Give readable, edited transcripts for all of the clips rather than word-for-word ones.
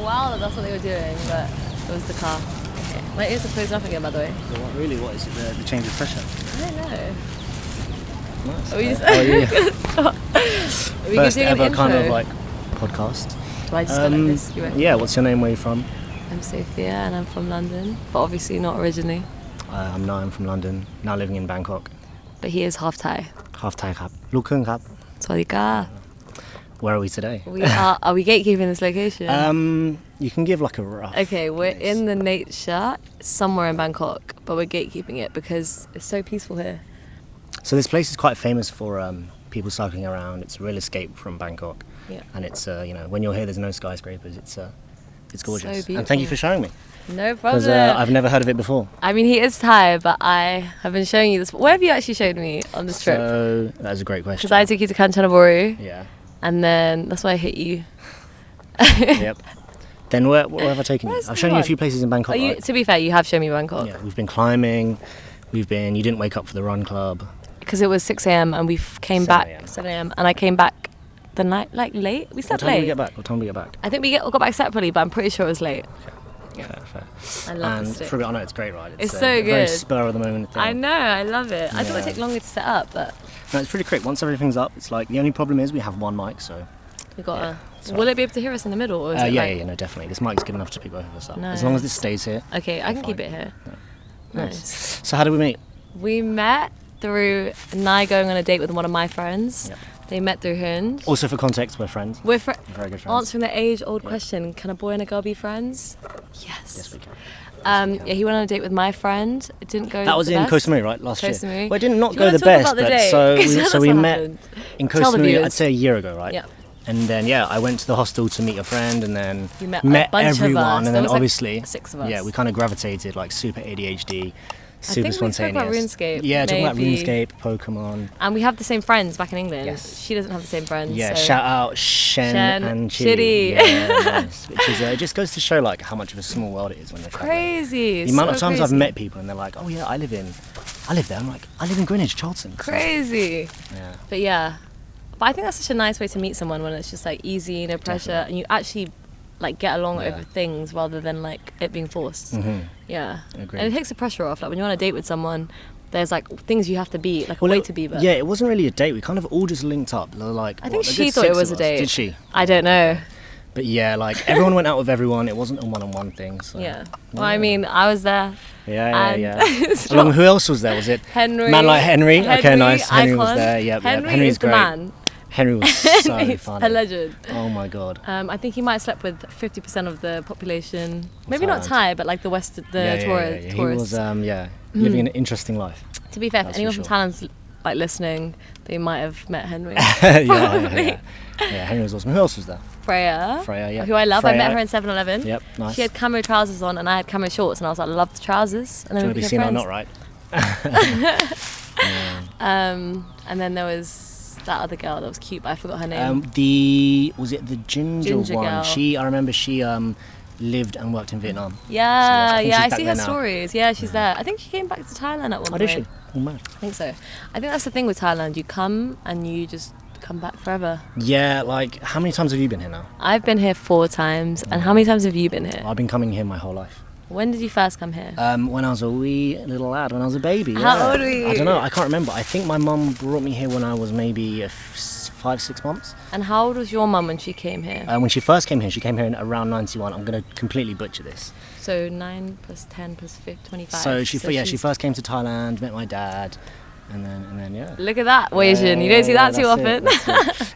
while that that's what they were doing, but it was the car. Okay. My ears are closed off again, by the way. So what is it, the change of pressure? I don't know. Nice. Are we just... First ever kind of like podcast. Do I just go like this? Yeah, what's your name, where are you from? I'm Sophia and I'm from London, but obviously not originally. I'm from London, now living in Bangkok. But he is half Thai. Half Thai ครับ ลูกครึ่งครับ Sawadee ka. Where are we today? Are we gatekeeping this location? You can give like a rough. Okay, we're in the nature somewhere in Bangkok, but we're gatekeeping it because it's so peaceful here. So this place is quite famous for people cycling around. It's a real escape from Bangkok. Yeah. And it's when you're here, there's no skyscrapers. It's gorgeous. So beautiful. And thank you for showing me. No problem. Because I've never heard of it before. I mean, he is Thai, but I have been showing you this. Where have you actually showed me on this trip? So that's a great question. Because I took you to Kanchanaburi. Yeah. And then that's why I hit you. Yep. Then where have I taken you? I've shown you a few places in Bangkok. Right? To be fair, you have shown me Bangkok. Yeah, we've been climbing. You didn't wake up for the run club. Because it was 6 a.m. and we came back 7 a.m. and I came back the night late. We slept late. What time did we get back? I think we got back separately, but I'm pretty sure it was late. Okay. Yeah. Fair. I love the stick. For a bit, I know it's great, right? It's so good. Very spur of the moment thing. I know, I love it. I thought it'd take longer to set up, but no, it's pretty quick. Once everything's up, it's like the only problem is we have one mic, so we got Will it be able to hear us in the middle? Or is it no, definitely. This mic's good enough to pick both of us up. Nice. As long as this stays here. Okay, I can keep it here. Yeah. Nice. So how did we meet? We met through Nai going on a date with one of my friends. Yep. They met through Hund. Also for context, we're friends. We're very good friends. Answering the age-old question, can a boy and a girl be friends? Yes. Yes, we can. Yeah, he went on a date with my friend. It didn't go. That was in Koh Samui, right? Last Koh year. Samui. Well, it did not go the best, but so we met in Koh Samui. I'd say a year ago, right? Yeah. And then I went to the hostel to meet a friend, and then you met everyone, and then obviously like 6 of us. Yeah, we kind of gravitated like super ADHD. Super spontaneous. I think we talk about RuneScape. Yeah, talking about RuneScape, Pokemon. And we have the same friends back in England. Yes. She doesn't have the same friends. Yeah, so. shout out Shen and Chidi. Yeah, nice. Which is it just goes to show like how much of a small world it is when you're traveling. Crazy. The amount of times I've met people and they're like, oh yeah, I live there. I'm like, I live in Greenwich, Charlton. Crazy. Yeah. But yeah. But I think that's such a nice way to meet someone when it's just like easy, no pressure, and you actually like get along over things rather than like it being forced. Mm-hmm. Yeah. Agreed. And it takes the pressure off. Like when you're on a date with someone, there's like things you have to be, like a way to be. But yeah, it wasn't really a date. We kind of all just linked up. Like I think she thought it was a date. Did she? I don't know. But yeah, like everyone went out with everyone. It wasn't a one-on-one thing. So. Yeah. Well, I mean, I was there. Yeah. Along, who else was there? Was it Henry? Man like Henry. Okay, nice. Henry was icon. there. Yeah, Henry's great. The man. Henry was so funny. A legend. Oh my god. I think he might have slept with 50% of the population. Maybe not Thai, but like the tourists. He was living an interesting life. To be fair, if anyone from Thailand's like listening, they might have met Henry. Yeah, Henry was awesome. Who else was there? Freya, yeah. Who I love. I met her in 7-Eleven. Yep, nice. She had camo trousers on and I had camo shorts, and I was like, I love the trousers. And then we became friends. Not right. And then there was that other girl that was cute, but I forgot her name. Was it the ginger one? Girl. I remember she lived and worked in Vietnam. Yeah, I see her stories. Yeah, she's there. I think she came back to Thailand at one point. Did she? Oh, man. I think so. I think that's the thing with Thailand. You come and you just come back forever. Yeah, like how many times have you been here now? I've been here 4 times. And how many times have you been here? I've been coming here my whole life. When did you first come here? When I was a wee little lad, when I was a baby. How old were you? I don't know, I can't remember. I think my mum brought me here when I was maybe 5-6 months. And how old was your mum when she came here? When she first came here, she came here in around 91. I'm going to completely butcher this. So 9 plus 10 plus 25. So she first came to Thailand, met my dad, and then yeah. Look at that, Asian. You don't see that too often.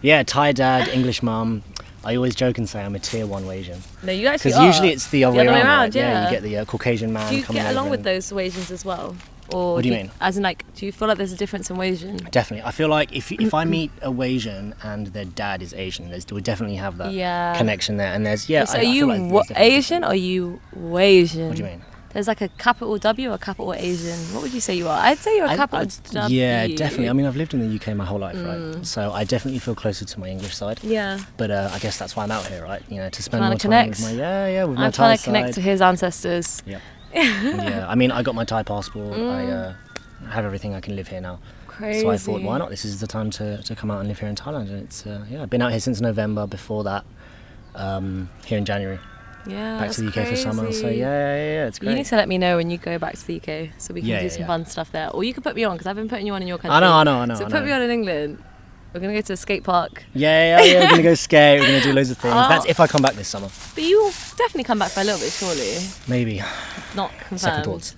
Yeah, Thai dad, English mum. I always joke and say I'm a tier 1 Wasian. No, you actually are. Because usually it's the other way around. Right? Yeah, you get the Caucasian man. Do you coming get along over with those Wasians as well? Or what do you mean? As in, like, do you feel like there's a difference in Wasian? Definitely. I feel like if I meet a Wasian and their dad is Asian, we definitely have that connection there. And there's So are you Asian or are you Wasian? What do you mean? There's like a capital W or a capital Asian. What would you say you are? I'd say you're a capital W. Yeah, definitely. I mean, I've lived in the UK my whole life, right? So I definitely feel closer to my English side. Yeah. But I guess that's why I'm out here, right? You know, to spend more time with my with my Thai side. I'm trying to connect to his ancestors. Yeah. Yeah. I mean, I got my Thai passport. I have everything. I can live here now. Crazy. So I thought, why not? This is the time to come out and live here in Thailand. And it's I've been out here since November. Before that, here in January. back to the UK for summer. So it's great. You need to let me know when you go back to the UK so we can do some fun stuff there. Or you can put me on, because I've been putting you on in your country. I know. So put me on in England. We're going to go to a skate park. Yeah, we're going to go skate. We're going to do loads of things. That's if I come back this summer. But you will definitely come back for a little bit, surely. Maybe. Not confirmed. Second thoughts.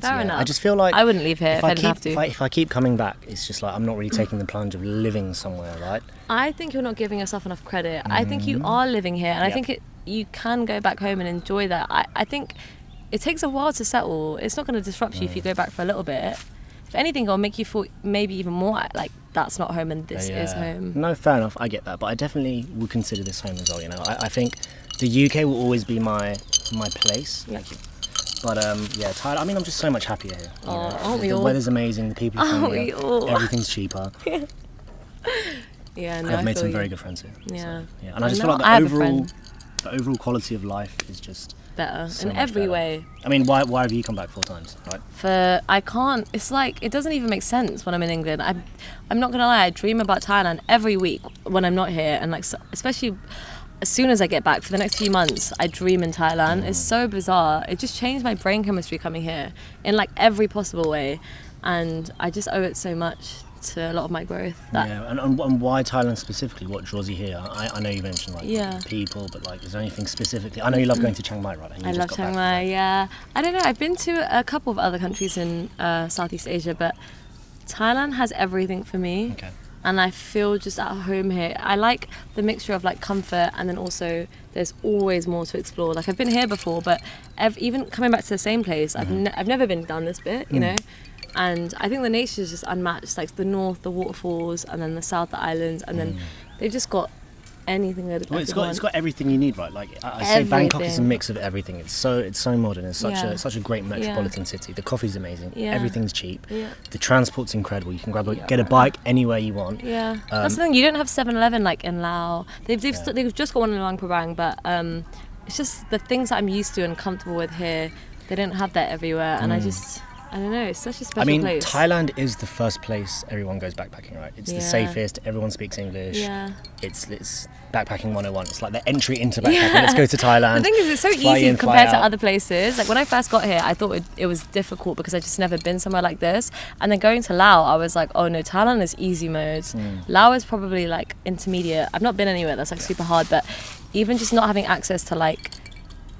Fair enough. I just feel like... I wouldn't leave here if I didn't have to. If I keep coming back, it's just like I'm not really taking the plunge of living somewhere, right? I think you're not giving yourself enough credit. I think you are living here, and I think you can go back home and enjoy that. I think it takes a while to settle. It's not going to disrupt you if you go back for a little bit. If anything, it'll make you feel maybe even more like that's not home and this is home. No, fair enough. I get that, but I definitely would consider this home as well. You know, I think the UK will always be my place. Thank you. But Thailand. I mean, I'm just so much happier here. Aren't we all? The weather's amazing. The people are friendly. Everything's cheaper. Yeah, no, I've made some very good friends here. Yeah. So, and I just feel like the overall quality of life is just better so in every way. I mean, why have you come back 4 times, right? I can't. It's like it doesn't even make sense when I'm in England. I'm not gonna lie. I dream about Thailand every week when I'm not here, and like especially as soon as I get back for the next few months, I dream in Thailand. It's so bizarre. It just changed my brain chemistry coming here in like every possible way, and I just owe it so much to a lot of my growth. And why Thailand specifically? What draws you here? I know you mentioned like people, but like is there anything specifically? I know you love going to Chiang Mai, right? I love Chiang Mai, yeah. I don't know, I've been to a couple of other countries in Southeast Asia, but Thailand has everything for me. Okay. And I feel just at home here. I like the mixture of like comfort, and then also there's always more to explore. Like I've been here before, but even coming back to the same place, I've never been down this bit, you know. And I think the nature is just unmatched. Like the north, the waterfalls, and then the south, the islands, and then they've just got anything that it's got everything you need, right? Like I say, Bangkok is a mix of everything. It's so modern. It's such a great metropolitan city. The coffee's amazing. Everything's cheap. The transport's incredible. You can get a bike anywhere you want. That's the thing. You don't have 7-Eleven like in Laos. They've just got one in Luang Prabang, but it's just the things that I'm used to and comfortable with here. They don't have that everywhere, and I don't know, it's such a special place. Thailand is the first place everyone goes backpacking, right? It's the safest, everyone speaks English. It's backpacking 101. It's like the entry into backpacking. Let's go to Thailand. The thing is, it's so easy compared to other places. Like when I first got here, I thought it was difficult because I just never been somewhere like this. And then going to Laos, I was like, oh no, Thailand is easy mode. Laos is probably like intermediate. I've not been anywhere that's like super hard, but even just not having access to like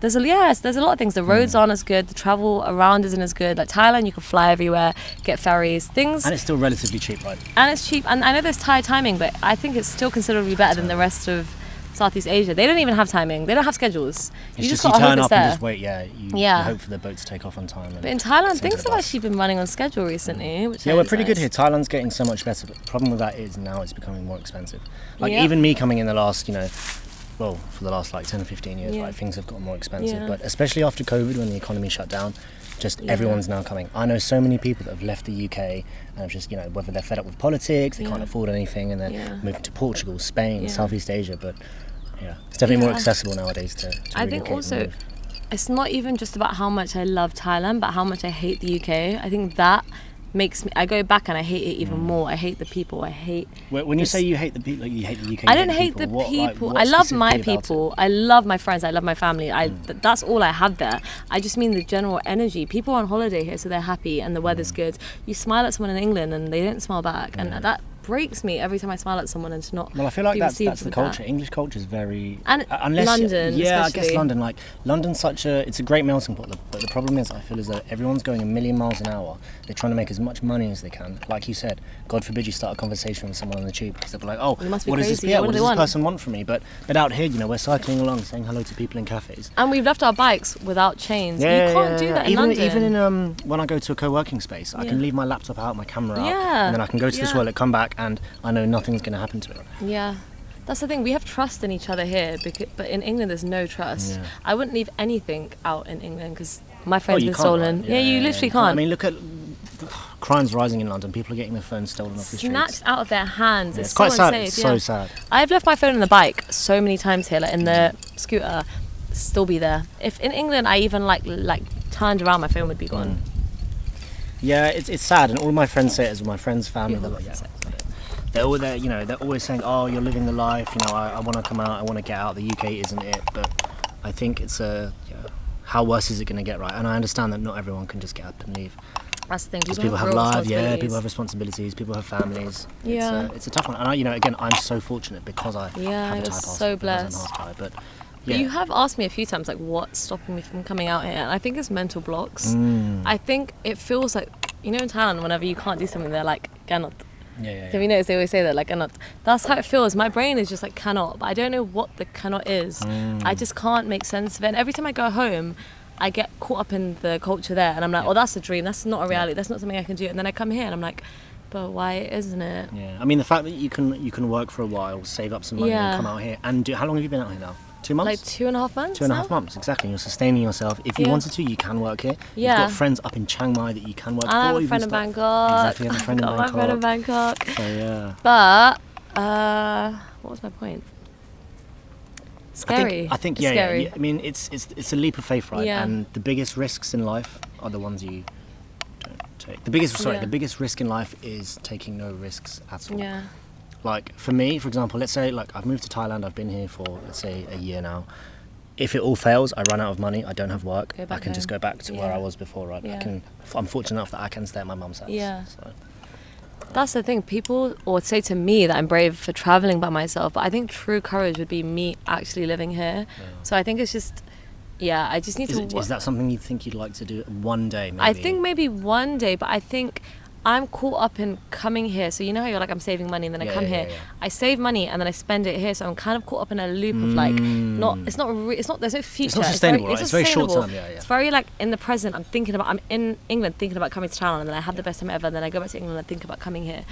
there's a lot of things. The roads aren't as good. The travel around isn't as good. Like Thailand, you can fly everywhere, get ferries, things. And it's still relatively cheap, right? And it's cheap. And I know there's Thai timing, but I think it's still considerably better than the rest of Southeast Asia. They don't even have timing. They don't have schedules. You just gotta turn up and just wait. You hope for the boat to take off on time. But in Thailand, things have actually been running on schedule recently. Which we're pretty good here. Thailand's getting so much better. But the problem with that is now it's becoming more expensive. Like even me coming in the last, for the last like 10 or 15 years, right, things have gotten more expensive. But especially after COVID, when the economy shut down, everyone's now coming. I know so many people that have left the UK and have just, whether they're fed up with politics, they can't afford anything, and they're moving to Portugal, Spain, Southeast Asia. But it's definitely more accessible nowadays to I think also, it's not even just about how much I love Thailand, but how much I hate the UK. I think that makes me, I go back and I hate it even more. I hate the people. I hate. When you say you hate the people, like you hate the UK. I don't hate the people. I love my people. I love my friends. I love my family. That's all I have there. I just mean the general energy. People are on holiday here, so they're happy and the weather's good. You smile at someone in England and they don't smile back, and that breaks me every time I smile at someone and to not. Well, I feel like that's the culture. English culture is very unless London. I guess London. Like London's it's a great melting pot. But the problem is, I feel as though everyone's going a million miles an hour. They're trying to make as much money as they can. Like you said, God forbid you start a conversation with someone on the tube because they'll be like, oh, what does this person want from me? But out here, we're cycling along, saying hello to people in cafes. And we've left our bikes without chains. You can't do that in London. Even in when I go to a co-working space, I can leave my laptop out, my camera up, and then I can go to the toilet, come back, and I know nothing's going to happen to it. Yeah, that's the thing. We have trust in each other here, but in England there's no trust. I wouldn't leave anything out in England because my phone's been stolen. Right? You literally can't. I mean, look at crimes rising in London. People are getting their phones stolen off the streets. Snatched out of their hands. It's quite so sad. unsafe. It's so sad. I've left my phone on the bike so many times here, like in the scooter, still be there. If in England I even like turned around, my phone would be gone. Yeah, it's sad, and all my friends say it as my friends' family. They're always saying, "Oh, you're living the life. I want to come out. I want to get out. The UK isn't it." But I think it's how worse is it going to get, right? And I understand that not everyone can just get up and leave. That's the thing. People have lives, people have responsibilities, people have families. Yeah. It's a tough one. And again, I'm so fortunate because I have a Thai passport. So blessed. I'm half Thai, but you have asked me a few times, like, what's stopping me from coming out here? And I think it's mental blocks. I think it feels like, in Thailand, whenever you can't do something, they're like, cannot. Have you noticed they always say that, like, cannot? That's how it feels. My brain is just like, cannot. But I don't know what the cannot is. I just can't make sense of it. And every time I go home, I get caught up in the culture there, and I'm like, oh, that's a dream, that's not a reality, that's not something I can do. And then I come here and I'm like, but why isn't it? Yeah, I mean, the fact that you can work for a while, save up some money, and come out here and do. How long have you been out here now? 2 months? Like 2.5 months. 2.5 months, exactly. You're sustaining yourself. If you wanted to, you can work here. You've got friends up in Chiang Mai that you can work for. I have a friend in Bangkok. Exactly, I have a friend in Bangkok. My friend in Bangkok. So yeah. But what was my point? Scary. I think scary. Yeah. I mean, it's a leap of faith, right? Yeah. And the biggest risks in life are the ones you don't take. The biggest risk in life is taking no risks at all. Yeah. Like for me, for example, let's say like I've moved to Thailand. I've been here for let's say a year now. If it all fails, I run out of money. I don't have work. I can just go back to where I was before, right? Yeah. I'm fortunate enough that I can stay at my mum's house. Yeah. So. That's the thing. People would say to me that I'm brave for traveling by myself, but I think true courage would be me actually living here. Yeah. So I think it's just, I just need to... Is that something you think you'd like to do one day, maybe? I think maybe one day, but I think I'm caught up in coming here. So you know how you're like, I'm saving money and then I come here. Yeah. I save money and then I spend it here. So I'm kind of caught up in a loop of like, there's no future. It's not sustainable, right? It's very short term, It's very like in the present. I'm in England thinking about coming to Thailand, and then I have the best time ever, and then I go back to England and think about coming here.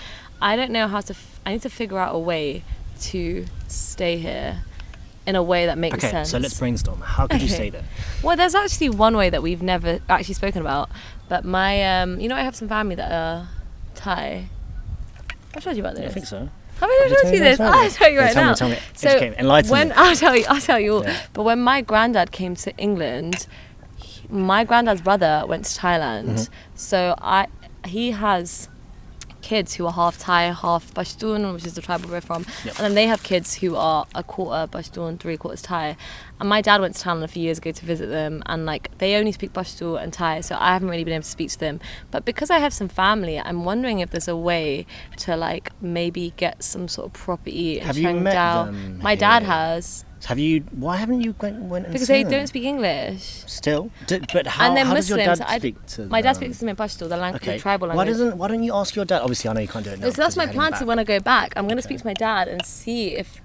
I don't know how to, I need to figure out a way to stay here in a way that makes sense. Okay, so let's brainstorm. How could you stay there? Well, there's actually one way that we've never actually spoken about, but my, I have some family that are Thai. I've told you about this. I think so. Have I ever told you this? I'll tell you right now. Tell me. So enlighten me. I'll tell you all. Yeah. But when my granddad came to England, my granddad's brother went to Thailand. So he has kids who are half Thai, half Pashtun, which is the tribe we're from, and then they have kids who are a quarter Pashtun, 3/4 Thai. And my dad went to Thailand a few years ago to visit them, and like they only speak Pashtun and Thai, so I haven't really been able to speak to them. But because I have some family, I'm wondering if there's a way to like maybe get some sort of property in Have you met them? My dad has. Why haven't you went and because seen they them? don't speak English. Still? But how, and they're how Muslims, does your dad speak to them? My dad speaks to them in Pashto, the tribal language. Why don't you ask your dad? Obviously, I know you can't do it now. So that's my plan to when I go back. I'm going to speak to my dad and see if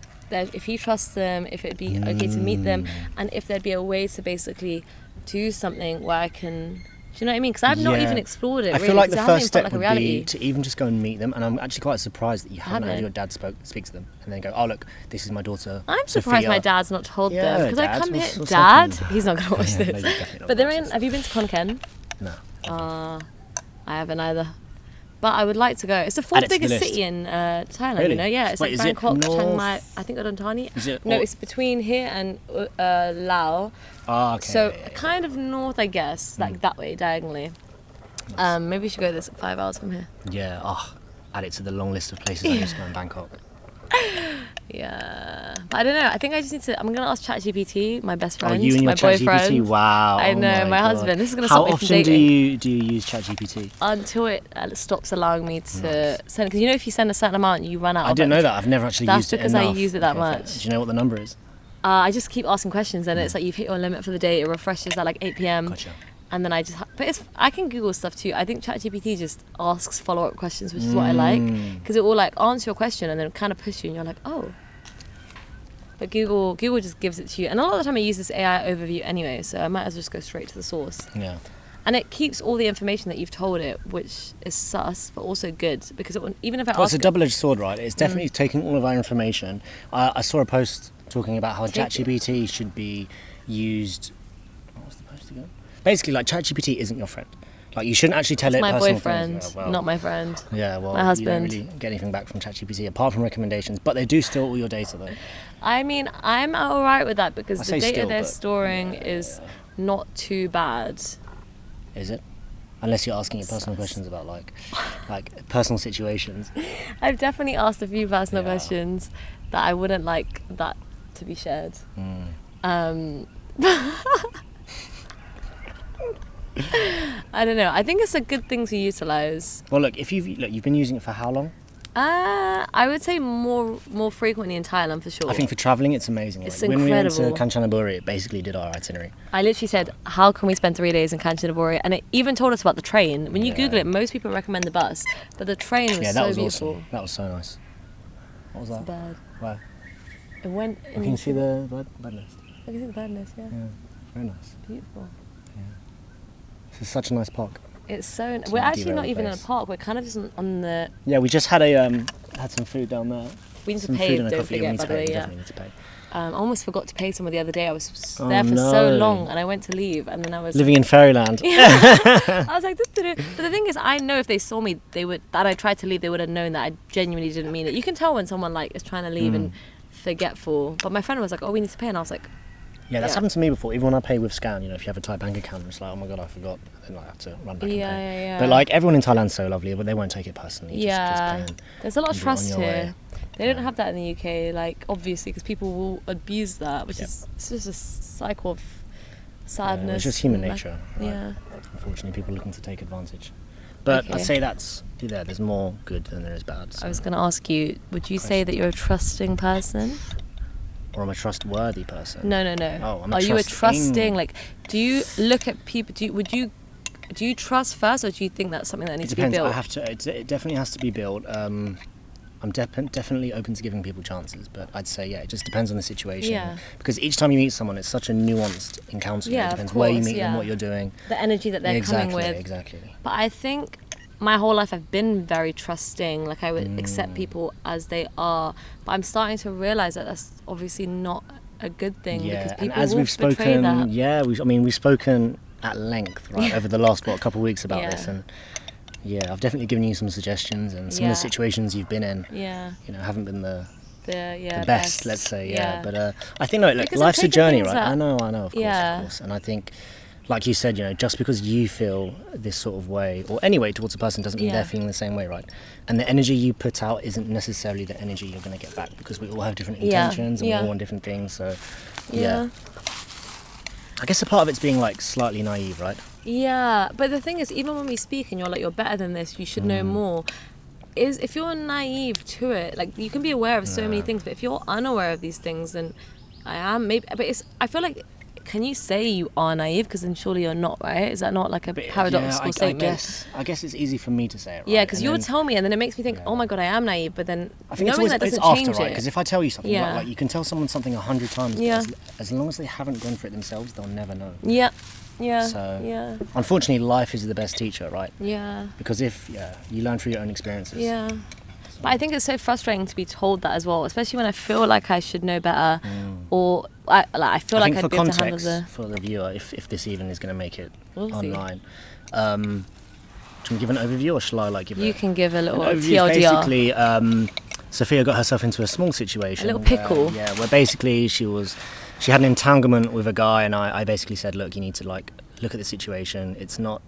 he trusts them, if it'd be okay to meet them, and if there'd be a way to basically do something where I can... Do you know what I mean? Because I've not even explored it. I feel like the first step like would be to even just go and meet them. And I'm actually quite surprised that you haven't heard your dad speak to them and then go, oh look, this is my daughter. I'm surprised Sophia. my dad's not told them because I come here. Dad, he's not going to watch this. No, but they're in. Have you been to Khon Kaen? No. I haven't either. But I would like to go. It's the fourth biggest city in Thailand. Really? You know, yeah. It's like Bangkok, Chiang Mai. I think Udon Thani. No, it's between here and Laos. Oh, okay. So kind of north, I guess, like that way, diagonally. Maybe we should go this 5 hours from here. Yeah. Add it to the long list of places I used to go in Bangkok. Yeah, but I don't know. I think I just need to. I'm gonna ask ChatGPT, my best friend, you and your my boyfriend. ChatGPT? Wow. I know, my husband. This is gonna stop me from How dating. often do you use ChatGPT? Until it stops allowing me to send. Because if you send a certain amount, you run out. I didn't know that. I've never actually used it enough. That's because I use it that much. Do you know what the number is? I just keep asking questions, and it's like you've hit your limit for the day. It refreshes at like 8 p.m. Gotcha. And then I can Google stuff too. I think ChatGPT just asks follow-up questions, which is what I like, because it will like answer your question and then kind of push you, and you're like, oh. But Google just gives it to you, and a lot of the time I use this AI overview anyway, so I might as well just go straight to the source. Yeah. And it keeps all the information that you've told it, which is sus, but also good, because even if it's a double-edged sword, right? It's definitely taking all of our information. I saw a post talking about how ChatGPT should be used. What was the post again? Basically, like ChatGPT isn't your friend. Like you shouldn't actually tell it. My personal boyfriend, things. Well, not my friend. Yeah, well, my husband. You don't really get anything back from ChatGPT apart from recommendations, but they do steal all your data though. I mean, I'm alright with that because the data they're storing is not too bad. Is it? Unless you're asking your personal questions about like personal situations. I've definitely asked a few personal questions that I wouldn't like that to be shared. I don't know. I think it's a good thing to utilize. Well, look, you've been using it for how long? I would say more frequently in Thailand for sure. I think for travelling it's amazing. It's like, incredible. When we went to Kanchanaburi, it basically did our itinerary. I literally said, how can we spend 3 days in Kanchanaburi? And it even told us about the train. When you Google it, most people recommend the bus, but the train was so beautiful. Awesome. That was so nice. What was that? It's a bird. Where? It went in. You can see the bird nest. I can see the bird nest, yeah. Very nice. Beautiful. Yeah. This is such a nice park. It's so... We're actually not even in a park. We're kind of just on the... Yeah, we just had had some food down there. We need to pay, don't forget, by the way, definitely need to pay. I almost forgot to pay someone the other day. I was there for so long and I went to leave and then I was... Living in fairyland. I was like... But the thing is, I know if they saw me, that I tried to leave, they would have known that I genuinely didn't mean it. You can tell when someone like is trying to leave and forgetful. But my friend was like, oh, we need to pay. And I was like... Yeah, that's happened to me before. Even when I pay with Scan, if you have a Thai bank account, it's like, oh my god, I forgot. And then I have to run back and pay. Yeah. But like everyone in Thailand's so lovely, but they won't take it personally. Just there's a lot of trust here. They don't have that in the UK, like obviously, because people will abuse that, which is it's just a cycle of sadness. It's just human nature. Right? Yeah. Unfortunately, people looking to take advantage. But I'd say there's more good than there is bad. So. I was going to ask you, would you say that you're a trusting person? Or I'm a trustworthy person? No. Oh, Are you a trusting? Like, do you look at people? Do you trust first, or do you think that's something that needs to be built? It definitely has to be built. I'm definitely open to giving people chances, but I'd say it just depends on the situation. Yeah. Because each time you meet someone, it's such a nuanced encounter. Yeah, it depends where you meet them, what you're doing, the energy that they're coming with. Exactly. But I think my whole life I've been very trusting. Like I would accept people as they are, but I'm starting to realize that that's obviously not a good thing because people and as will we've spoken, that. we've spoken at length over the last couple of weeks about this, and I've definitely given you some suggestions, and some of the situations you've been in, haven't been the best, let's say, But I think life's a journey, right? I know, of course, and I think. Like you said, just because you feel this sort of way, or any way towards a person, doesn't mean they're feeling the same way, right? And the energy you put out isn't necessarily the energy you're going to get back, because we all have different intentions and we all want different things. So, I guess a part of it's being like slightly naive, right? Yeah, but the thing is, even when we speak and you're like, you're better than this, you should know more. If you're naive to it, like you can be aware of so many things, but if you're unaware of these things, then I am maybe. But I feel like. Can you say you are naive? Because then surely you're not, right? Is that not like a paradoxical statement? I guess it's easy for me to say it, right? Yeah, because you'll tell me and then it makes me think, oh my God, I am naive. But then I think knowing that doesn't change it. Because if I tell you something, like you can tell someone something 100 times, as long as they haven't gone for it themselves, they'll never know. Yeah. So, unfortunately, life is the best teacher, right? Yeah. Because if you learn through your own experiences. Yeah. But I think it's so frustrating to be told that as well, especially when I feel like I should know better, or I feel like I'd be able to handle the... For the viewer, if this even is going to make it online, can we give an overview, or shall I give You can give a little TLDR. Basically, Sophia got herself into a small situation. A little pickle. Where basically she had an entanglement with a guy, and I basically said, look, you need to look at the situation. It's not...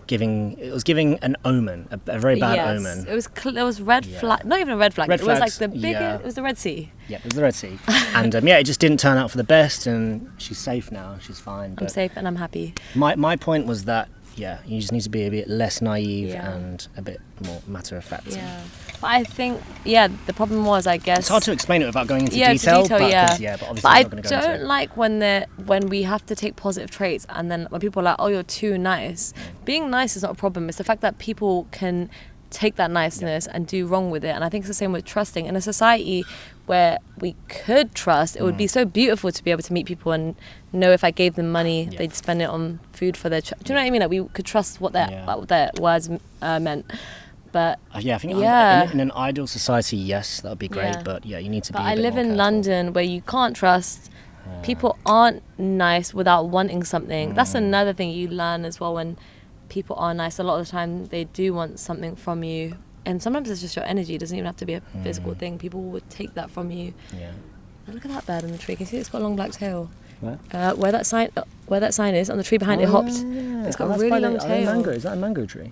It was giving an omen, a very bad omen. It was red flag, not even a red flag. It was like the bigger. It was the Red Sea. Yeah, it was the Red Sea, and it just didn't turn out for the best. And she's safe now. She's fine. I'm safe and I'm happy. My point was that you just need to be a bit less naive and a bit more matter of fact. Yeah. But I think the problem was, I guess, it's hard to explain it without going into detail. But obviously but I don't like when we have to take positive traits and then when people are like, oh, you're too nice. Being nice is not a problem. It's the fact that people can take that niceness and do wrong with it. And I think it's the same with trusting. In a society where we could trust, it would be so beautiful to be able to meet people and know if I gave them money, they'd spend it on food for their do you know what I mean? Like we could trust what their words meant. But I think in an ideal society, yes, that would be great. But you need to be. But I live in London where you can't trust. People aren't nice without wanting something. That's another thing you learn as well. When people are nice, a lot of the time they do want something from you, and sometimes it's just your energy. It doesn't even have to be a physical thing. People would take that from you. Yeah. And look at that bird in the tree. Can you see it's got a long black tail? Where that sign is on the tree behind it hopped. It's got a really long tail. Is that a mango tree?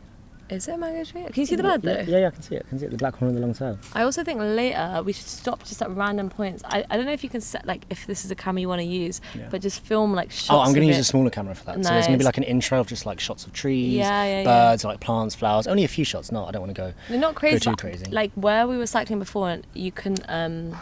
Is it a mango tree? Can you see the bird though? Yeah, I can see it. I can see it, the black one with the long tail. I also think later we should stop just at random points. I don't know if you can set, like, if this is a camera you want to use, but just film like shots. Oh, I'm going to use it. a smaller camera for that. Nice. So there's going to be like an intro of just like shots of trees, birds, like plants, flowers. Only a few shots. No, I don't want to go. They're not crazy. Go too crazy. Like where we were cycling before, and you can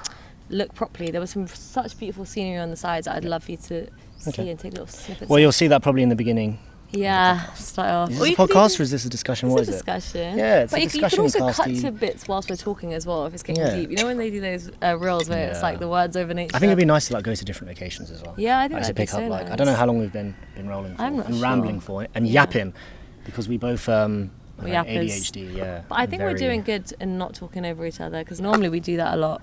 look properly. There was some such beautiful scenery on the sides that I'd love you to see and take little snippets. Well, you'll see that probably in the beginning. Yeah, start off. Is this a podcast or is this a discussion? It's what a is discussion. It? Yeah, it's a discussion. You can also cut to bits whilst we're talking as well if it's getting deep. You know when they do those reels where it's like the words over nature? I think it'd be nice to like go to different locations as well. Yeah, I think like, that'd to pick be so up like nice. I don't know how long we've been rolling for and rambling for and yapping because we both ADHD, yeah. But I think we're doing good in not talking over each other because normally we do that a lot.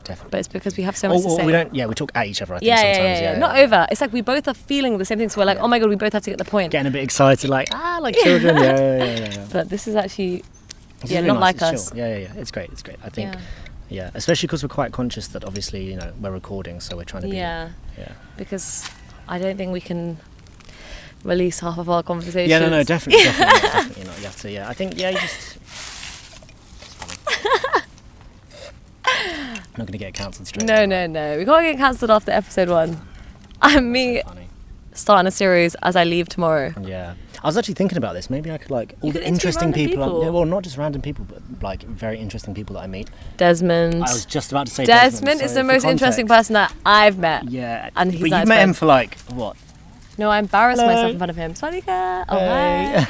Definitely. But it's because we have so much to say. We don't. Yeah, we talk at each other. I think sometimes. Yeah. Not over. It's like we both are feeling the same thing. So we're like, oh my god, we both have to get the point. Getting a bit excited, like children. Yeah. But this is actually, really not nice. like it's us. Chill. Yeah. It's great. I think. Yeah, especially because we're quite conscious that obviously we're recording, so we're trying to be. Yeah. Because I don't think we can release half of our conversations. Yeah, no, definitely not. You have to, I think, you just... I'm not going to get cancelled straight away. No. We can't get cancelled after episode 1. And me starting a series as I leave tomorrow. Yeah. I was actually thinking about this. Maybe I could, like, all the interesting people. Well, not just random people, but, like, very interesting people that I meet. Desmond. I was just about to say Desmond is the most interesting person that I've met. Yeah. And he's but you've met him for, like, what? No, I embarrassed myself in front of him. Swadika. Oh, hi.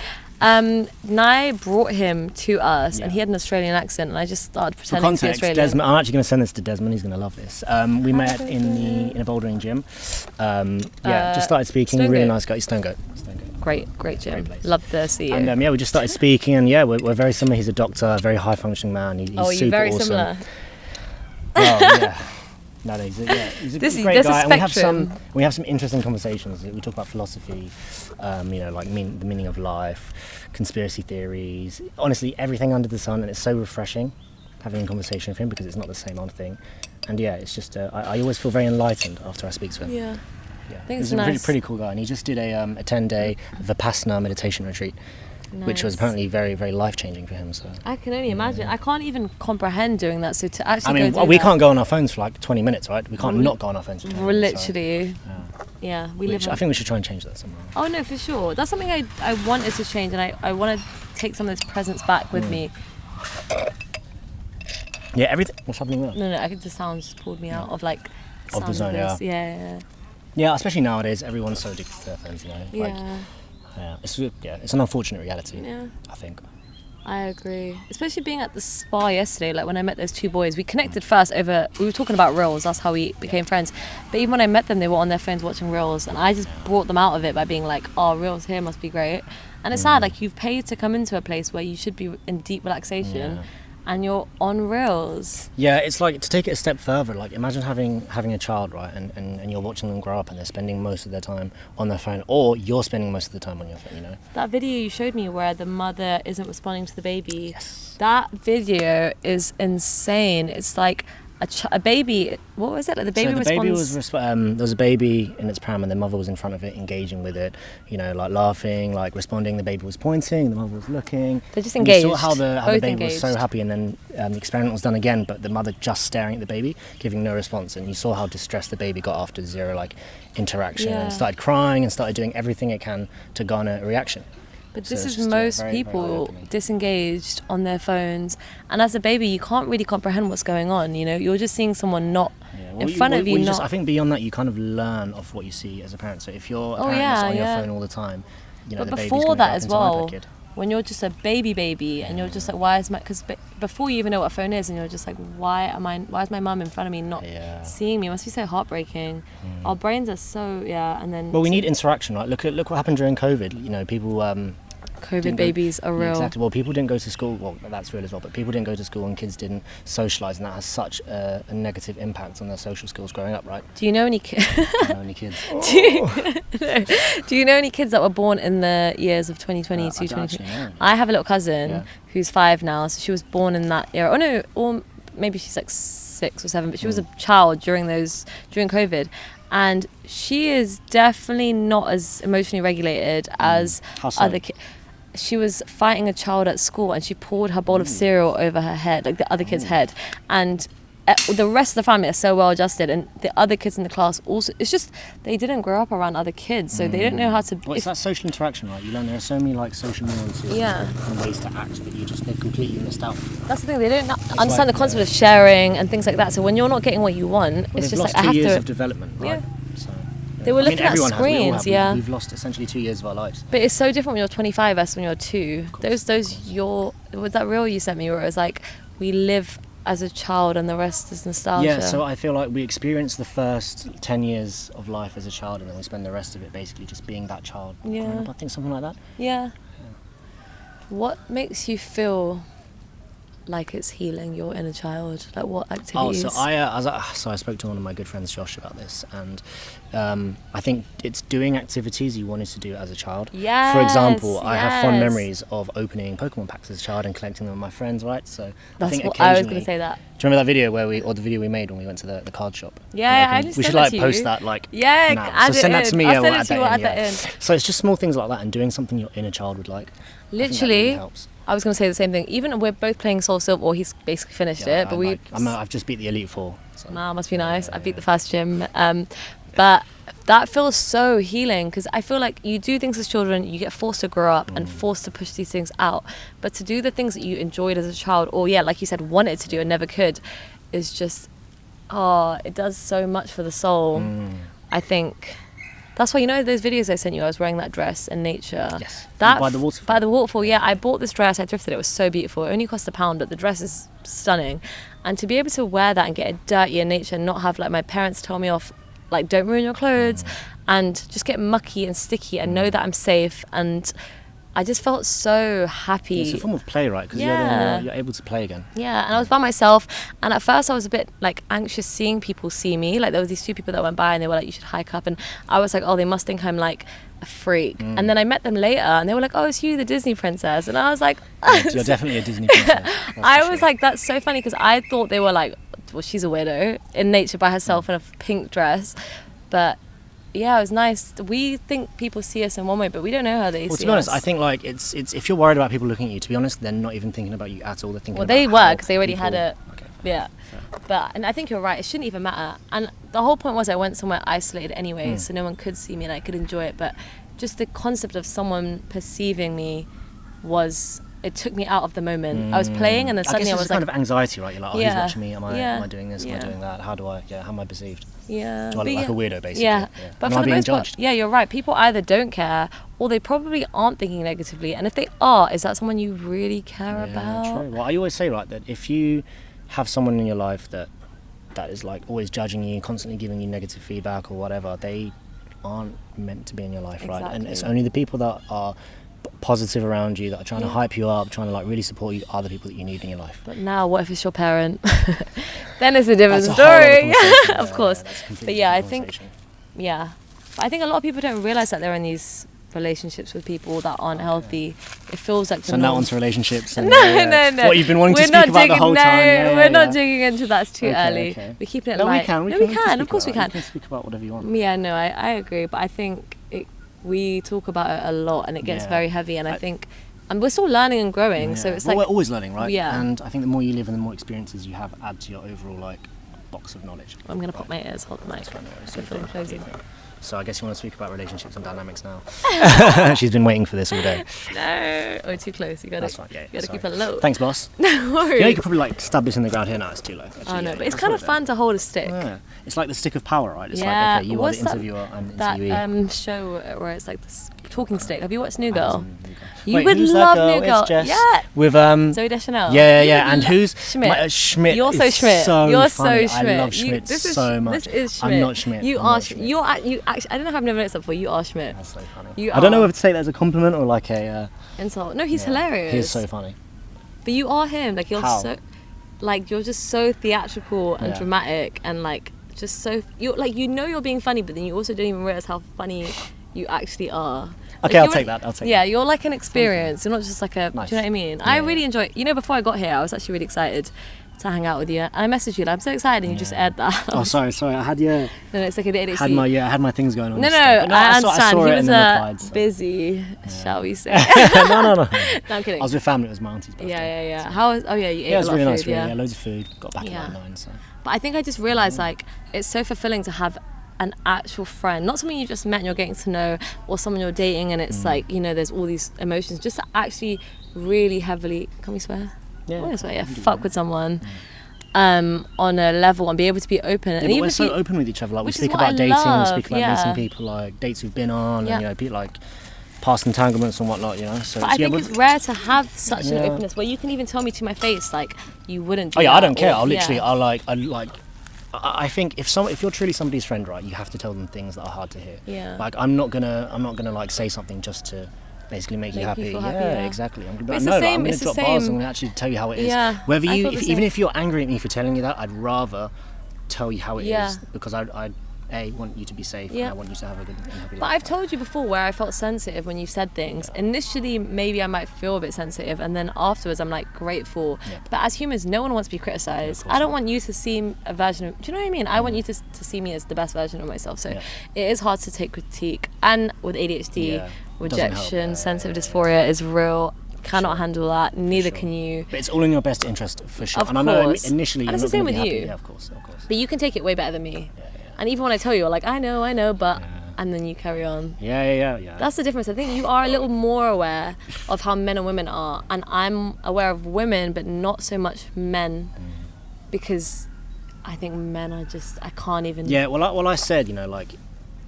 Nai brought him to us and he had an Australian accent and I just started pretending to be Australian. Desmond, I'm actually going to send this to Desmond. He's going to love this. We met in a bouldering gym. Just started speaking. Really nice guy. Stone Goat. Great gym. Love the CEO. And we just started speaking and we're very similar. He's a doctor, a very high functioning man. He's super you're very awesome. similar. Well, yeah. No, he's a great guy, and we have some interesting conversations. We talk about philosophy, like the meaning of life, conspiracy theories, honestly everything under the sun, and it's so refreshing having a conversation with him because it's not the same old thing. And it's just I always feel very enlightened after I speak to him. Yeah. I think he's a pretty cool guy, and he just did a 10-day Vipassana meditation retreat. Nice. Which was apparently very, very life-changing for him. So I can only imagine. I can't even comprehend doing that. So to actually, we can't go on our phones for like 20 minutes, right? We can't not go on our phones for 20 minutes. Literally. I think we should try and change that somehow. Oh no, for sure. That's something I wanted to change, and I want to take some of this presence back with me. Yeah, everything. What's happening there? No. I think the sound just pulled me out of like. Of the zone, Yeah, especially nowadays, everyone's so addicted to their phones, it's an unfortunate reality. Yeah, I think. I agree. Especially being at the spa yesterday, like when I met those two boys, we connected first over. We were talking about reels. That's how we became friends. But even when I met them, they were on their phones watching reels, and I just brought them out of it by being like, "Oh, reels here must be great." And it's sad, like you've paid to come into a place where you should be in deep relaxation. Yeah. And you're on reels. Yeah, it's like to take it a step further. Like imagine having a child, right, and you're watching them grow up, and they're spending most of their time on their phone, or you're spending most of the time on your phone. That video you showed me where the mother isn't responding to the baby. Yes. That video is insane. It's like a baby. What was it? Like the baby responds. There was a baby in its pram, and the mother was in front of it, engaging with it. Like laughing, like responding. The baby was pointing. The mother was looking. They're just engaged. You saw how the baby was so happy, and then the experiment was done again, but the mother just staring at the baby, giving no response. And you saw how distressed the baby got after zero interaction, and started crying and started doing everything it can to garner a reaction. But this is most people disengaged on their phones, and as a baby you can't really comprehend what's going on. You're just seeing someone not in front of you. I think beyond that you kind of learn of what you see as a parent. So if you're a parent that's on your phone all the time, but the before that as well, when you're just a baby and you're just like, why is my, because before you even know what a phone is, and you're just like, why is my mum in front of me not seeing me? It must be so heartbreaking. Our brains are so and then we need interaction, right? Look what happened during COVID. People COVID babies are real. Exactly. Well, people didn't go to school. Well, that's real as well. But people didn't go to school, and kids didn't socialise, and that has such a negative impact on their social skills growing up, right? Do you know any kids? I don't know any kids. Do you know any kids that were born in the years of 2020 to 2020? I have a little cousin who's 5 now, so she was born in that era. Oh no, or maybe she's like 6 or 7, but she was a child during COVID. And she is definitely not as emotionally regulated as other kids. she was fighting a child at school and she poured her bowl of cereal over her head, like the other kid's head, and the rest of the family are so well adjusted, and the other kids in the class also, it's just they didn't grow up around other kids, so they don't know how to. Well, it's that social interaction, right? You learn there are so many like social nuances and ways to act that they've completely missed out. That's the thing, they don't understand the concept of sharing and things like that, so when you're not getting what you want, it's just like I have to. 2 years of development, right? So, they were looking at screens, We've lost essentially 2 years of our lives. But it's so different when you're 25 versus when you're 2. Was that reel you sent me where it was like, we live as a child and the rest is nostalgia? Yeah, so I feel like we experience the first 10 years of life as a child and then we spend the rest of it basically just being that child. Yeah. I think something like that. Yeah. What makes you feel like it's healing your inner child? Like what activities? So I spoke to one of my good friends, Josh, about this, and I think it's doing activities you wanted to do as a child. Yes. For example, I have fond memories of opening Pokemon packs as a child and collecting them with my friends, right? So that's I think I was going to say that. Do you remember that video the video we made when we went to the card shop? Yeah, we should like post that now. So send that to me. I'll add that in. So it's just small things like that and doing something your inner child would like. Literally, really helps. I was going to say the same thing. Even we're both playing Soul Silver, or he's basically finished it, but I've just beat the Elite Four. So. Nah, must be nice. I beat the first gym, but that feels so healing because I feel like you do things as children, you get forced to grow up and forced to push these things out. But to do the things that you enjoyed as a child, or like you said, wanted to do and never could, is just it does so much for the soul. I think. That's why, those videos I sent you, I was wearing that dress in nature. Yes. By the waterfall, yeah. I bought this dress, I thrifted it was so beautiful. It only cost £1, but the dress is stunning. And to be able to wear that and get it dirty in nature and not have, like, my parents tell me off, like, don't ruin your clothes, and just get mucky and sticky and know that I'm safe. And I just felt so happy. It's a form of play, right? Because you're able to play again. Yeah, and I was by myself, and at first I was a bit like anxious seeing people see me. Like there was these 2 people that went by and they were like, you should hike up, and I was like, oh, they must think I'm like a freak. And then I met them later and they were like, oh, it's you, the Disney princess. And I was like, you're definitely a Disney princess. I was like, that's so funny, because I thought they were like, well, she's a weirdo in nature by herself in a pink dress. But yeah, it was nice. We think people see us in one way, but we don't know how they see us. Well, to be honest, I think like it's if you're worried about people looking at you, to be honest, they're not even thinking about you at all. They're thinking. Well, they were, because they already people... had it. Okay. Yeah. But and I think you're right. It shouldn't even matter. And the whole point was I went somewhere isolated anyway, so no one could see me and I could enjoy it. But just the concept of someone perceiving me it took me out of the moment. I was playing and then suddenly I was like, kind of anxiety, right? You're like, oh, who's watching me? Am I doing this? Am I doing that? How am I perceived? Yeah. Do I look like a weirdo, basically? Yeah. But for the most part, you're right. People either don't care or they probably aren't thinking negatively. And if they are, is that someone you really care about? True. Well, I always say, right, that if you have someone in your life that is like always judging you, constantly giving you negative feedback or whatever, they aren't meant to be in your life, right? And it's only the people that are positive around you, that are trying to hype you up, trying to like really support you, are the people that you need in your life. But now what if it's your parent? Then it's a different story. Of course. But yeah, I think but I think a lot of people don't realise that they're in these relationships with people that aren't healthy. It feels like so now onto relationships and no. What you've been wanting to speak about the whole time. We're not digging into that's too early. Okay. We're keeping it light. We can. Of course we can. You can speak about whatever you want. Yeah, no, I agree, but I think we talk about it a lot and it gets very heavy, and I think we're still learning and growing, so it's we're always learning, right? Yeah. And I think the more you live and the more experiences you have add to your overall like box of knowledge. I'm going to pop my ears, hold the mic. So I guess you want to speak about relationships and dynamics now. She's been waiting for this all day. No, too close. You got to keep it low. Thanks, boss. No worries. You could probably like stab this in the ground here. No, it's too low. Actually, but it's kind of fun to hold a stick. Yeah. It's like the stick of power, right? It's like, okay, you are the interviewer, I'm the interviewee. That show where it's like this talking stick. Have you watched New Girl? You would love New Girl. Yeah. With Zoe Deschanel. Yeah. And who's Schmidt? Schmidt. You're so Schmidt. You're so Schmidt. I love Schmidt so much. This is Schmidt. I'm not Schmidt. You are. You actually. I don't know how I've never noticed that before. You are Schmidt. That's so funny. I don't know whether to say that as a compliment or like a insult. No, he's hilarious. He's so funny. But you are him. Like you're you're just so theatrical and dramatic and like just so you're like you're being funny, but then you also don't even realize how funny you actually are. Okay, I'll take that. Yeah, you're like an experience. You're not just like a. Nice. Do you know what I mean? I really enjoy. Before I got here, I was actually really excited to hang out with you. And I messaged you, like, I'm so excited, and you just aired that. Oh, sorry. I had No, it's okay, the ADHD. I had my things going on. No, I understand. I saw he it was replied, so. busy, shall we say. No. No, I'm kidding. I was with family, it was my auntie's birthday. Yeah. How was, you ate it was a lot really of nice, food, really. Yeah, loads of food. Got back at like 9, so. But I think I just realised, like, it's so fulfilling to have an actual friend, not someone you just met and you're getting to know, or someone you're dating and it's like, you know, there's all these emotions, just to actually really heavily, can we swear? Yeah. Fuck with someone on a level and be able to be open. And even we're so open with each other, like we speak about dating, we speak about meeting people, like dates we've been on, and you know, people like past entanglements and whatnot, you know. So but I think it's rare to have such an openness where you can even tell me to my face, like, you wouldn't do that, I don't care. Or, I think if you're truly somebody's friend, right, you have to tell them things that are hard to hear. Yeah. Like I'm not gonna like say something just to basically make you happy. Yeah, exactly. I'm gonna I'm gonna drop bars. I'm gonna actually tell you how it is. Yeah. Whether even if you're angry at me for telling you that, I'd rather tell you how it is, because I want you to be safe, and I want you to have a good and happy life. But I've told you before where I felt sensitive when you said things. Initially, maybe I might feel a bit sensitive, and then afterwards, I'm like grateful. But as humans, no one wants to be criticised. I don't want you to see a version of. Do you know what I mean? I want you to see me as the best version of myself. So it is hard to take critique, and with ADHD, rejection, sensitive dysphoria is real. Cannot handle that. Neither can you. But it's all in your best interest, for sure. And I know initially you're not going to be happy. You. Yeah, of course. But you can take it way better than me. And even when I tell you, you're like, I know, but... And then you carry on. Yeah. That's the difference. I think you are a little more aware of how men and women are. And I'm aware of women, but not so much men. Because I think men are just... I can't even... Yeah, well, I said, you know, like...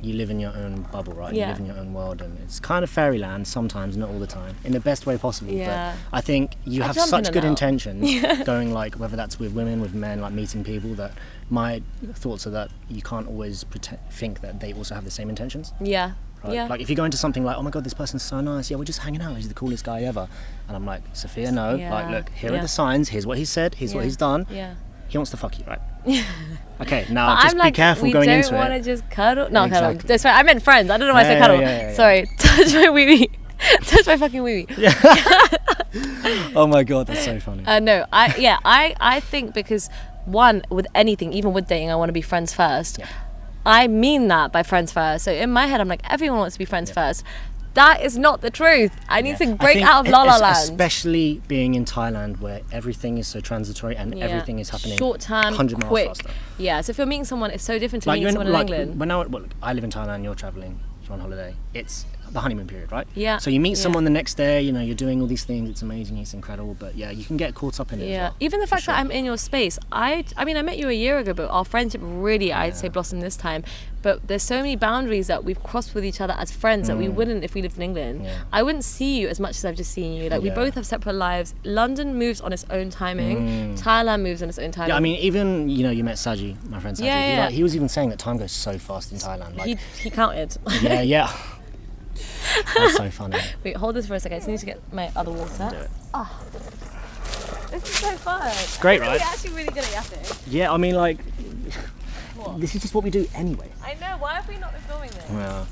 You live in your own bubble, right? You live in your own world, and it's kind of fairyland sometimes, not all the time, in the best way possible. But I think you have such good intentions going, like, whether that's with women, with men, like meeting people, that my thoughts are that you can't always think that they also have the same intentions. Yeah. Right? Yeah. Like if you go into something like, oh my god, this person's so nice, we're just hanging out, he's the coolest guy ever, and I'm like, Sophia, no, like look, here are the signs, here's what he said, here's what he's done. He wants to fuck you, right? Okay, now just be careful going into it. We don't want to just cuddle. No, cuddle. That's right. I meant friends. I don't know why I said cuddle. Sorry. Touch my wee wee. Touch my fucking wee wee. Oh my god, that's so funny. No, I think because one, with anything, even with dating, I want to be friends first. I mean that by friends first. So in my head, I'm like, everyone wants to be friends first. That is not the truth. I need to break out of La La Land. Especially being in Thailand, where everything is so transitory and everything is happening short term, 100 quick. miles faster. Yeah, so if you're meeting someone, it's so different to meeting someone in England. When I live in Thailand, you're traveling, you're on holiday. It's the honeymoon period, right? Yeah. So you meet someone the next day, you know, you're doing all these things, it's amazing, it's incredible, but you can get caught up in it as well. Even the fact that I'm in your space, I mean, I met you a year ago, but our friendship really, I'd say, blossomed this time. But there's so many boundaries that we've crossed with each other as friends that we wouldn't if we lived in England. I wouldn't see you as much as I've just seen you. Like, we both have separate lives. London moves on its own timing. Thailand moves on its own timing. Yeah, I mean, even, you know, you met Saji, my friend Saji. He was even saying that time goes so fast in Thailand. Like, he counted. Yeah. That's so funny. Wait, hold this for a second. I just need to get my other water. Do it. Oh, this is so fun. It's great, right? You're actually really good at yapping. Yeah, I mean, like, this is just what we do anyway. I know. Why have we not been filming this? Yeah.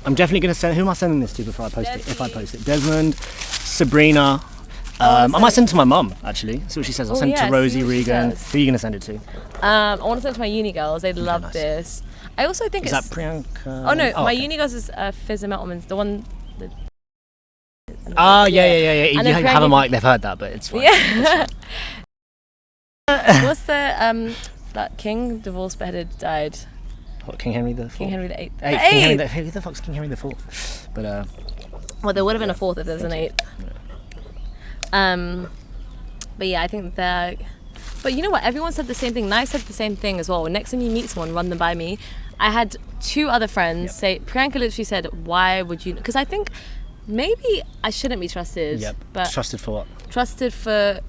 I'm definitely going to send... Who am I sending this to before I post it? If I post it. Desmond, Sabrina. I might send it to my mum, actually. See what she says. I'll send it to Rosie, Regan. Who are you going to send it to? I want to send it to my uni girls. They'd love this. I also think is that Priyanka? Oh no, my uni girls is Fizz and Meltman's, the one. Yeah. You have a mic. They've heard that, but it's fine. Yeah. What's the that king divorced beheaded died? What, King Henry the IV? King Henry the VIII. Who the fuck's King Henry the IV? But well, there would have been a fourth if there's an eighth. But yeah, I think they're. But you know what? Everyone said the same thing. Nice said the same thing as well. Next time you meet someone, run them by me. I had two other friends say, Priyanka literally said, why would you? Because I think maybe I shouldn't be trusted. Yep. But trusted for what? Trusted for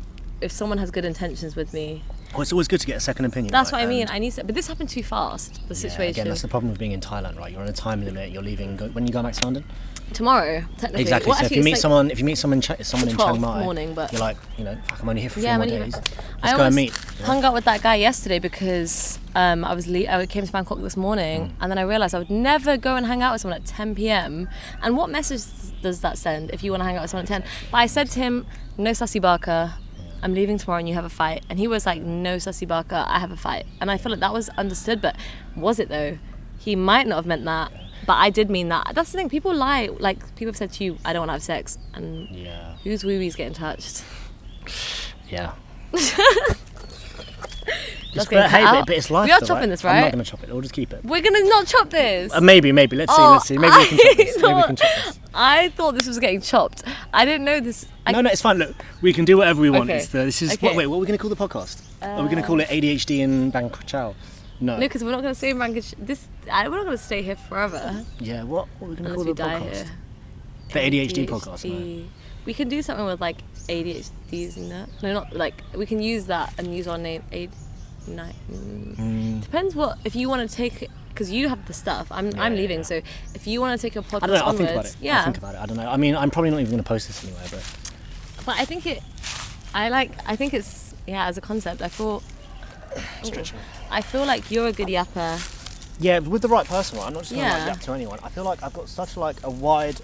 if someone has good intentions with me. Well, it's always good to get a second opinion. That's what I mean. I need to, but this happened too fast, the situation. Again, that's the problem with being in Thailand, right? You're on a time limit. You're leaving. When you go back to London? Tomorrow, technically. Exactly. Well, so actually, if you meet someone in Chiang Mai, morning, but you're like, you know, fuck, I'm only here for 3 more days. Let's go and meet. Hung out with that guy yesterday because I came to Bangkok this morning, and then I realised I would never go and hang out with someone at 10 p.m. And what message does that send if you want to hang out with someone at 10? But I said to him, no sassy baka. I'm leaving tomorrow and you have a fight. And he was like, no, Sussy Barker, I have a fight. And I feel like that was understood, but was it though? He might not have meant that, but I did mean that. That's the thing, people lie. Like, people have said to you, I don't want to have sex. And whose wee-wee's getting touched? Yeah. But it's life. We are chopping this, right? I'm not going to chop it. We'll just keep it. We're going to not chop this. Maybe. Let's see. Maybe we can chop this. Maybe we can chop this. I thought this was getting chopped. I didn't know this. No, it's fine. Look, we can do whatever we want. Okay. This is what are we going to call the podcast? Are we going to call it ADHD in Bangkok Chow? No, because we're not going to stay in Bangkok. We're not going to stay here forever. Yeah, what are we going to call the podcast? Here. The ADHD podcast. No. We can do something with like ADHDs and that. No, not like, we can use that and use our name. Depends what, if you want to take it, because you have the stuff. I'm leaving, so if you want to take your podcast I don't know, onwards, I'll think about it. I don't know. I mean, I'm probably not even going to post this anywhere, but I think it's as a concept. I feel like you're a good yapper. Yeah, with the right person, right? I'm not just going to yap to anyone. I feel like I've got such like a wide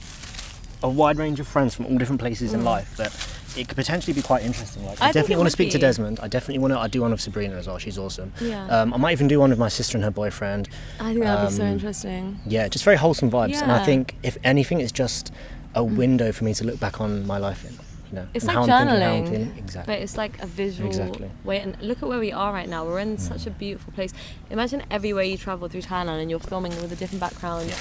range of friends from all different places in life that it could potentially be quite interesting. Like, I definitely want to speak to Desmond. I do one with Sabrina as well. She's awesome. Yeah. I might even do one with my sister and her boyfriend. I think that would be so interesting. Yeah, just very wholesome vibes. Yeah. And I think if anything, it's just a window for me to look back on my life in. You know, it's like journaling, how I'm feeling. Exactly. But it's like a visual way. And look at where we are right now. We're in such a beautiful place. Imagine everywhere you travel through Thailand and you're filming with a different background. Yeah.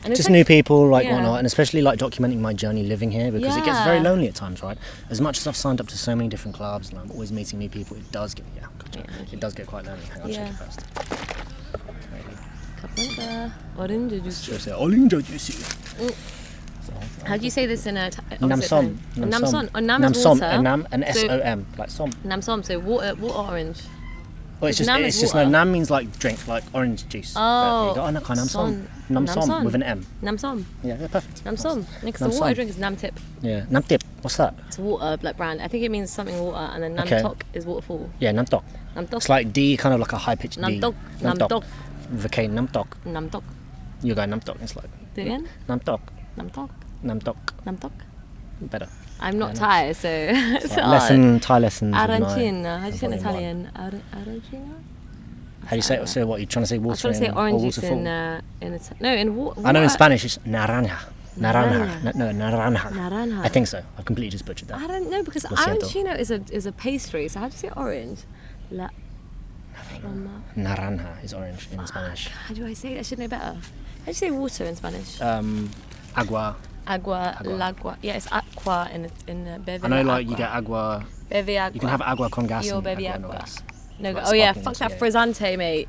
And just new people, whatnot, and especially like documenting my journey living here, because it gets very lonely at times, right? As much as I've signed up to so many different clubs and I'm always meeting new people, it does get quite lonely. I'll check it first. Orange juice. Orange juice. How do you say this in a Namsom. Namsom. Oh, Nam is water. And Nam and S-O-M, like som. Namsom, so water orange. Well, it's just Nam means like drink, like orange juice. Oh, Namsom with an M. Namsom. Yeah, perfect. Namsom. Because the water I drink is Namtip. Yeah, Namtip. What's that? It's a water, like brand. I think it means something water, and then Namtok is waterfall. Yeah, Namtok. It's like D, kind of like a high pitched D. Namtok. With a K, Namtok. Namtok. You go Namtok. It's like. Do it again. Namtok. Better. I'm not Thai, so it's Thai lessons. Arancina. How do you say in Italian? Arancina? How do you say it? So what, you're trying to say water? I'm trying to say orange juice in water. I know in Spanish it's naranja. Naranja. I think so. I completely just butchered that. I don't know, because arancino is a pastry. So how do you say orange? Naranja is orange in Spanish. How do I say it? I should know better. How do you say water in Spanish? Agua. L'agua. Yeah, it's aqua in beve. I know, like, you get agua. Beve agua. You can have agua con gas. Beve agua. No gas. No, like fuck that frizzante, mate.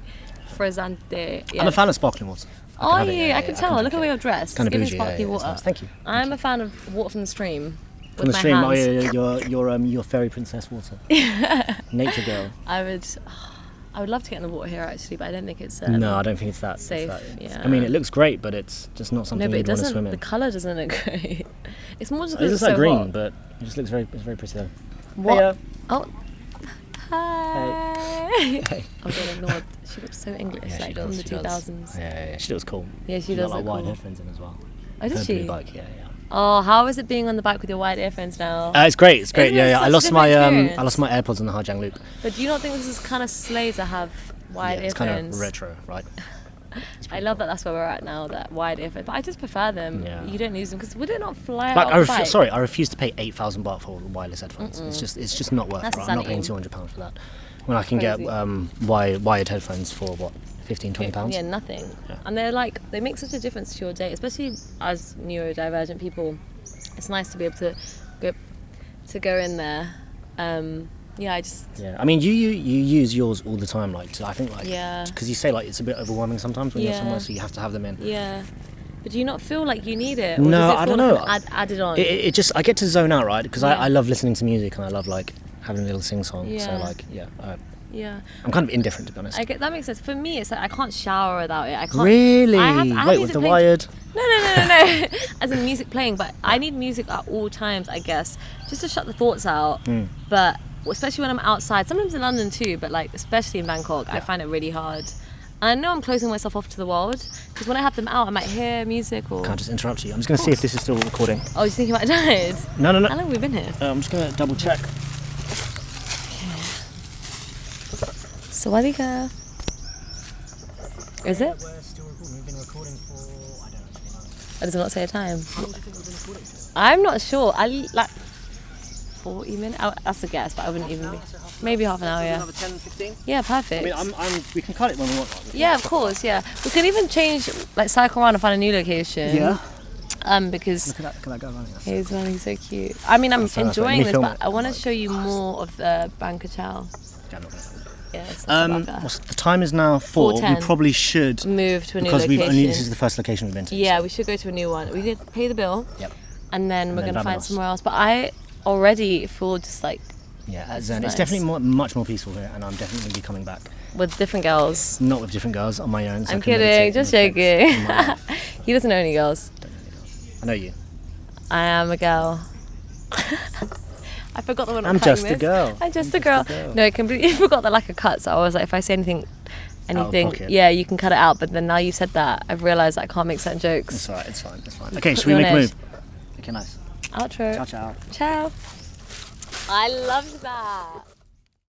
Frizzante. Yeah. I'm a fan of sparkling water. I can tell. Look at the way you're dressed. Kind of bougie. Sparkly water. Nice. Thank you. I'm a fan of water from the stream. From the stream. Hands. Oh yeah, your fairy princess water. Nature girl. I would love to get in the water here actually, but I don't think it's no, I don't think it's that safe. I mean, it looks great, but it's just not something you'd want to swim in. The colour doesn't look great. It's more just because it's like so green, hot. but it just looks very pretty though. What? Hey, oh, hi. Hey. I'm gonna ignore. She looks so English, like from the 2000s. Yeah, she looks cool. Yeah, she does. Got like look wide cool. headphones in as well. Oh, does she? Bike, yeah. Oh, how is it being on the bike with your wide earphones now? It's great. It's great. Isn't it I lost my experience? I lost my AirPods on the Hajang Loop. But do you not think this is kind of slay to have wide earphones? It's kind of retro, right? I love that that's where we're at now, that wide earphones. But I just prefer them. Yeah. You don't use them because would it not fly out on the bike? I refuse to pay 8,000 baht for wireless headphones. It's just not worth it. Right? I'm not paying £200 for that when I can get wired headphones for what, 15, 20 pounds? Yeah, nothing. Yeah. And they make such a difference to your day, especially as neurodivergent people. It's nice to be able to go in there. I mean, you use yours all the time, like, I think, like, because you say like it's a bit overwhelming sometimes when you're somewhere, so you have to have them in. Yeah. But do you not feel like you need it? Or no, I don't know. Added on. It just, I get to zone out, right? Because I love listening to music and I love like having a little sing song. Yeah. So like, I'm kind of indifferent, to be honest. That makes sense. For me, it's like I can't shower without it. I can't. Really? I have Wait, with the wired? No. As in music playing, but I need music at all times, I guess, just to shut the thoughts out. But especially when I'm outside, sometimes in London too, but like especially in Bangkok, I find it really hard. And I know I'm closing myself off to the world because when I have them out, I might hear music or. Can't just interrupt you. I'm just going to see if this is still recording. Oh, you think you might have died? No. How long have we been here? I'm just going to double check. Sawadika. Is it? We're still recording. We've been recording for, I don't actually know. Does it not say a time? How long do you think we've been recording for? I'm not sure. I like 40 minutes. That's a guess, but I wouldn't even be. Maybe half an hour, yeah. Another 10, 15? Yeah, perfect. I mean, we can cut it when we want. Yeah, of course, yeah. We can even change, like cycle around and find a new location. Yeah. Because Look at that guy running. he's running so cute. I mean, I'm enjoying this, but I want to it. show you more of the Bangkok. Yeah, I'm not gonna- Yes. The time is now 4. 4:10. We probably should Move to a new because location. this is the first location we've been to. Yeah, we should go to a new one. We could pay the bill. Yep. And then we're then gonna find Vamonos. somewhere else. But I already feel just like Yeah, It's Zen. nice. It's definitely much more peaceful here, and I'm definitely going to be coming back. with different girls. Not with different girls, on my own. So I'm I can kidding, meditate just and reflect joking. on my own. He doesn't know any girls. I know you. I am a girl. I forgot that we're not I'm cutting just a this. girl. I'm just a girl. No, I completely forgot that like a cut. So I was like, if I say anything, pocket. yeah, you can cut it out. But then now you've said that, I've realised that I can't make certain jokes. It's alright, it's fine, it's fine. Okay, Put should we me make on a edge. move? Okay, nice. Outro. Ciao, ciao. Ciao. I loved that.